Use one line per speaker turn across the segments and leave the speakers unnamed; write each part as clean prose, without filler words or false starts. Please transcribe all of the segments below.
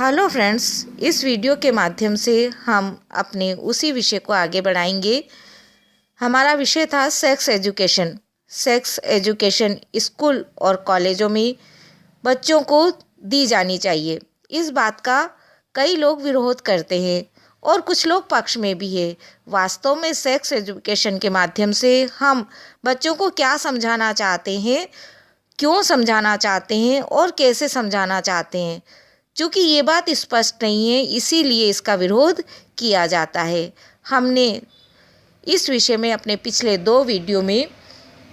Hello friends, इस video के माध्यम से हम अपने उसी विषय को आगे बढ़ाएंगे। हमारा विषय था sex education. Sex education school और कॉलेजों में बच्चों को दी जानी चाहिए। इस बात का कई लोग विरोध करते हैं और कुछ लोग पक्ष में भी है। वास्तव में सेक्स एजुकेशन के माध्यम से हम बच्चों को क्या समझाना चाहते हैं, क्यों समझाना चाहते हैं और कैसे समझाना चाहते हैं, क्योंकि ये बात स्पष्ट नहीं है, इसीलिए इसका विरोध किया जाता है। हमने इस विषय में अपने पिछले 2 वीडियो में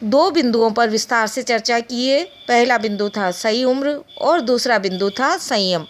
2 बिंदुओं पर विस्तार से चर्चा की है। पहला बिंदु था सही उम्र और दूसरा बिंदु था संयम।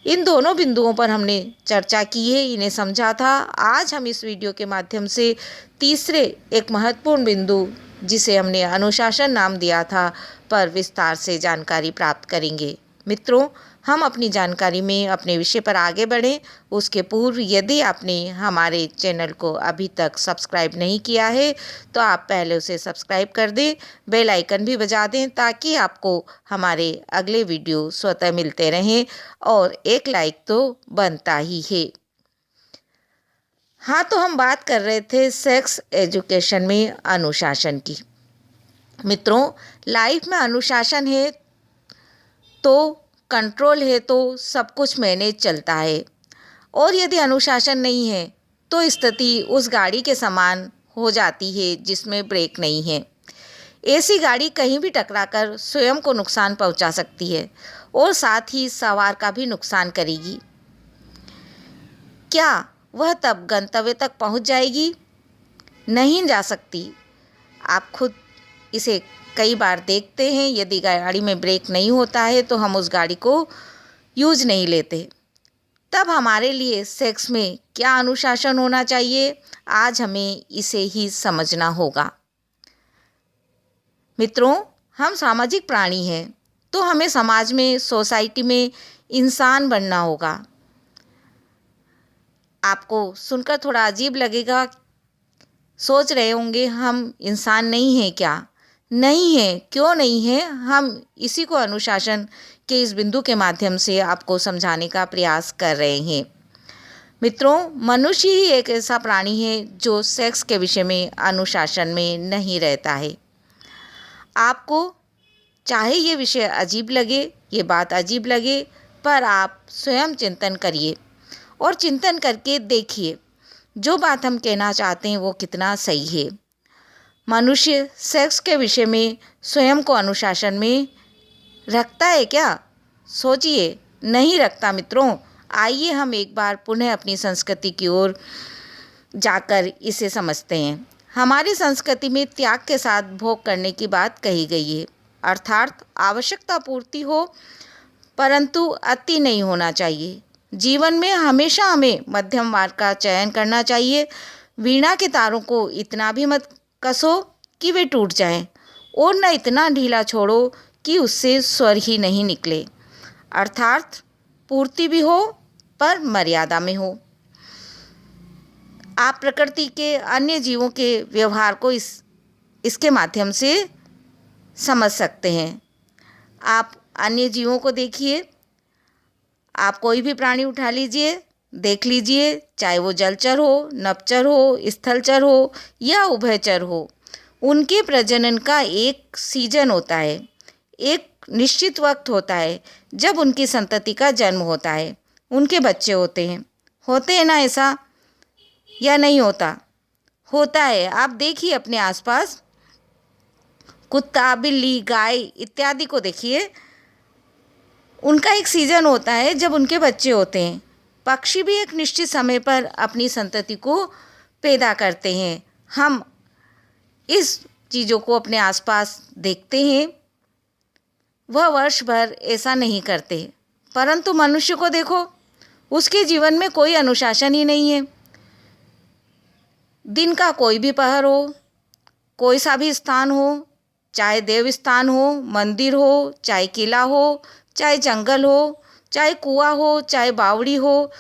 इन दोनों बिंदुओं पर हमने चर्चा की है, इन्हें समझा था। आज हम इस वीडियो के माध्यम से तीसरे एक महत्वपूर्ण बिंदु, जिसे हमने अनुशासन नाम दिया था, पर विस्तार से जानकारी प्राप्त करेंगे। मित्रों, हम अपनी जानकारी में अपने विषय पर आगे बढ़ें उसके पूर्व यदि आपने हमारे चैनल को अभी तक सब्सक्राइब नहीं किया है तो आप पहले उसे सब्सक्राइब कर दें, बेल आइकन भी बजा दें ताकि आपको हमारे अगले वीडियो स्वतः मिलते रहें, और एक लाइक तो बनता ही है। हाँ, तो हम बात कर रहे थे सेक्स एजुकेशन में अनुशासन की। मित्रों, लाइफ में अनुशासन है तो कंट्रोल है तो सब कुछ मैनेज चलता है, और यदि अनुशासन नहीं है तो स्थिति उस गाड़ी के समान हो जाती है जिसमें ब्रेक नहीं है। ऐसी गाड़ी कहीं भी टकराकर स्वयं को नुकसान पहुंचा सकती है और साथ ही सवार का भी नुकसान करेगी। क्या वह तब गंतव्य तक पहुंच जाएगी? नहीं जा सकती। आप खुद इसे कई बार देखते हैं, यदि गाड़ी में ब्रेक नहीं होता है तो हम उस गाड़ी को यूज नहीं लेते। तब हमारे लिए सेक्स में क्या अनुशासन होना चाहिए, आज हमें इसे ही समझना होगा। मित्रों, हम सामाजिक प्राणी हैं तो हमें समाज में, सोसाइटी में इंसान बनना होगा। आपको सुनकर थोड़ा अजीब लगेगा, सोच रहे होंगे हम इंसान नहीं हैं क्या? नहीं है। क्यों नहीं है? हम इसी को अनुशासन के इस बिंदु के माध्यम से आपको समझाने का प्रयास कर रहे हैं। मित्रों, मनुष्य ही एक ऐसा प्राणी है जो सेक्स के विषय में अनुशासन में नहीं रहता है। आपको चाहे ये विषय अजीब लगे, ये बात अजीब लगे, पर आप स्वयं चिंतन करिए और चिंतन करके देखिए जो बात हम कहना चाहते हैं वो कितना सही है। मनुष्य सेक्स के विषय में स्वयं को अनुशासन में रखता है क्या? सोचिए, नहीं रखता। मित्रों, आइए हम एक बार पुनः अपनी संस्कृति की ओर जाकर इसे समझते हैं। हमारी संस्कृति में त्याग के साथ भोग करने की बात कही गई है, अर्थात आवश्यकता पूर्ति हो परंतु अति नहीं होना चाहिए। जीवन में हमेशा हमें मध्यम मार्ग का चयन करना चाहिए। वीणा के तारों को इतना भी मत कसो कि वे टूट जाएं, और न इतना ढीला छोड़ो कि उससे स्वर ही नहीं निकले। अर्थात पूर्ति भी हो पर मर्यादा में हो। आप प्रकृति के अन्य जीवों के व्यवहार को इसके माध्यम से समझ सकते हैं। आप अन्य जीवों को देखिए, आप कोई भी प्राणी उठा लीजिए, देख लीजिए, चाहे वो जलचर हो, नभचर हो, स्थलचर हो या उभयचर हो, उनके प्रजनन का एक सीजन होता है, एक निश्चित वक्त होता है जब उनकी संतति का जन्म होता है, उनके बच्चे होते हैं ना? ऐसा या नहीं होता? होता है। आप देखिए अपने आसपास, कुत्ता, बिल्ली, गाय इत्यादि को देखिए, उनका एक सीजन होता है जब उनके बच्चे होते हैं। पक्षी भी एक निश्चित समय पर अपनी संतति को पैदा करते हैं। हम इस चीज़ों को अपने आसपास देखते हैं, वह वर्ष भर ऐसा नहीं करते, परंतु मनुष्य को देखो, उसके जीवन में कोई अनुशासन ही नहीं है। दिन का कोई भी पहर हो, कोई सा भी स्थान हो, चाहे देव स्थान हो, मंदिर हो, चाहे किला हो, चाहे जंगल हो, चाहे कुआं हो, चाहे बावड़ी हो,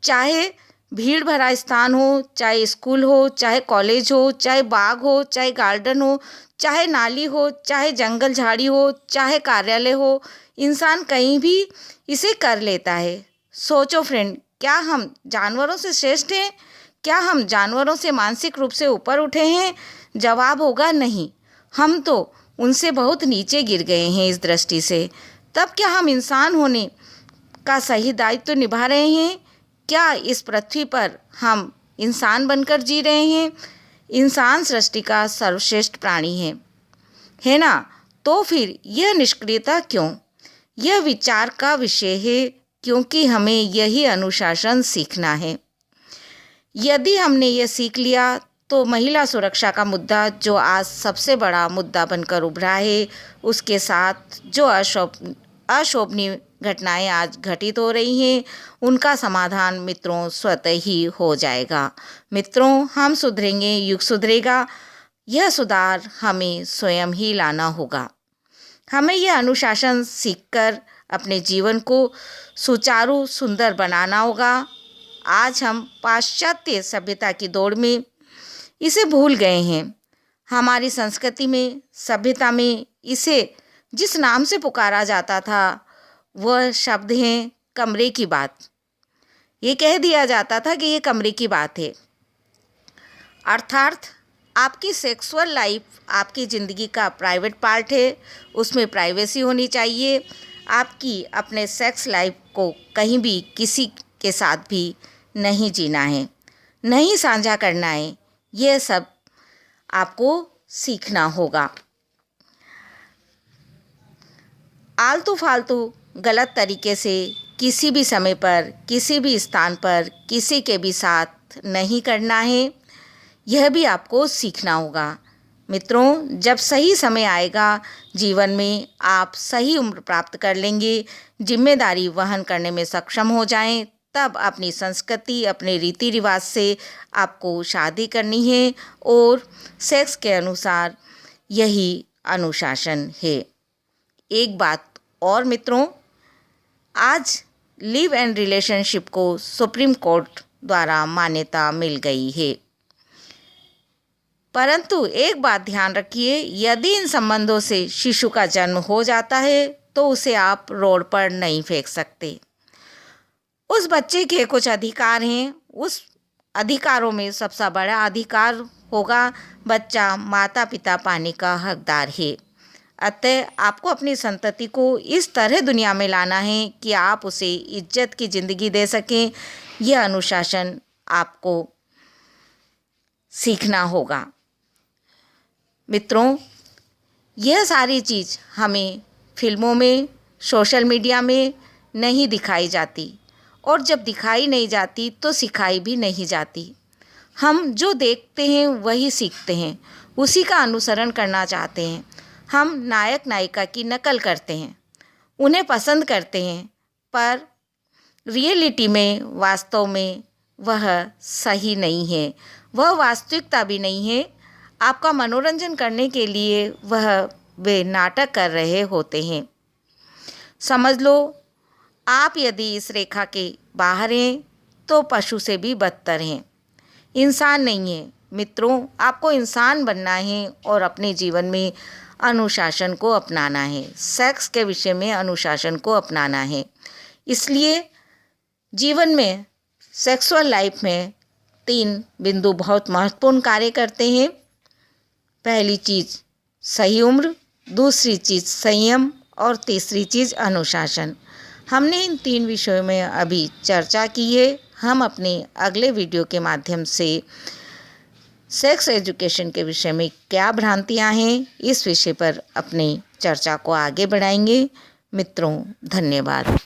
चाहे भीड़ भरा स्थान हो, चाहे स्कूल हो, चाहे कॉलेज हो, चाहे बाग हो, चाहे गार्डन हो, चाहे नाली हो, चाहे जंगल झाड़ी हो, चाहे कार्यालय हो, इंसान कहीं भी इसे कर लेता है। सोचो फ्रेंड, क्या हम जानवरों से श्रेष्ठ हैं? क्या हम जानवरों से मानसिक रूप से ऊपर उठे हैं? जवाब होगा नहीं। हम तो उनसे बहुत नीचे गिर गए हैं इस दृष्टि से। तब क्या हम इंसान होने का सही दायित्व निभा रहे हैं? क्या इस पृथ्वी पर हम इंसान बनकर जी रहे हैं? इंसान सृष्टि का सर्वश्रेष्ठ प्राणी है ना? तो फिर यह निष्क्रियता क्यों? यह विचार का विषय है, क्योंकि हमें यही अनुशासन सीखना है। यदि हमने यह सीख लिया तो महिला सुरक्षा का मुद्दा, जो आज सबसे बड़ा मुद्दा बनकर उभरा है, उसके साथ जो अशोभनीय घटनाएं आज घटित हो रही हैं, उनका समाधान मित्रों स्वतः ही हो जाएगा। मित्रों, हम सुधरेंगे, युग सुधरेगा। यह सुधार हमें स्वयं ही लाना होगा। हमें यह अनुशासन सीखकर अपने जीवन को सुचारू सुंदर बनाना होगा। आज हम पाश्चात्य सभ्यता की दौड़ में इसे भूल गए हैं। हमारी संस्कृति में, सभ्यता में इसे जिस नाम से पुकारा जाता था, वह शब्द हैं कमरे की बात। ये कह दिया जाता था कि ये कमरे की बात है। अर्थात आपकी सेक्सुअल लाइफ आपकी ज़िंदगी का प्राइवेट पार्ट है, उसमें प्राइवेसी होनी चाहिए। आपकी अपने सेक्स लाइफ को कहीं भी किसी के साथ भी नहीं जीना है, नहीं साझा करना है। यह सब आपको सीखना होगा। आलतू फालतू गलत तरीके से किसी भी समय पर, किसी भी स्थान पर, किसी के भी साथ नहीं करना है। यह भी आपको सीखना होगा। मित्रों, जब सही समय आएगा जीवन में, आप सही उम्र प्राप्त कर लेंगे, जिम्मेदारी वहन करने में सक्षम हो जाएं, तब अपनी संस्कृति, अपने रीति रिवाज से आपको शादी करनी है और सेक्स के अनुसार यही अनुशासन है। एक बात और मित्रों, आज लिव एंड रिलेशनशिप को सुप्रीम कोर्ट द्वारा मान्यता मिल गई है। परंतु एक बात ध्यान रखिए, यदि इन संबंधों से शिशु का जन्म हो जाता है तो उसे आप रोड पर नहीं फेंक सकते। उस बच्चे के कुछ अधिकार हैं। उस अधिकारों में सबसे बड़ा अधिकार होगा, बच्चा माता पिता पाने का हकदार है। अतः आपको अपनी संतति को इस तरह दुनिया में लाना है कि आप उसे इज्जत की ज़िंदगी दे सकें। यह अनुशासन आपको सीखना होगा। मित्रों, यह सारी चीज़ हमें फिल्मों में, सोशल मीडिया में नहीं दिखाई जाती, और जब दिखाई नहीं जाती तो सिखाई भी नहीं जाती। हम जो देखते हैं वही सीखते हैं, उसी का अनुसरण करना चाहते हैं। हम नायक नायिका की नकल करते हैं, उन्हें पसंद करते हैं, पर रियलिटी में, वास्तव में वह सही नहीं है, वह वास्तविकता भी नहीं है। आपका मनोरंजन करने के लिए वे नाटक कर रहे होते हैं। समझ लो, आप यदि इस रेखा के बाहर हैं तो पशु से भी बदतर हैं, इंसान नहीं है। मित्रों, आपको इंसान बनना है और अपने जीवन में अनुशासन को अपनाना है, सेक्स के विषय में अनुशासन को अपनाना है। इसलिए जीवन में, सेक्सुअल लाइफ में 3 बिंदु बहुत महत्वपूर्ण कार्य करते हैं। पहली चीज़ सही उम्र, दूसरी चीज़ संयम और तीसरी चीज़ अनुशासन। हमने इन 3 विषयों में अभी चर्चा की है। हम अपने अगले वीडियो के माध्यम से सेक्स एजुकेशन के विषय में क्या भ्रांतियां हैं, इस विषय पर अपनी चर्चा को आगे बढ़ाएंगे। मित्रों, धन्यवाद।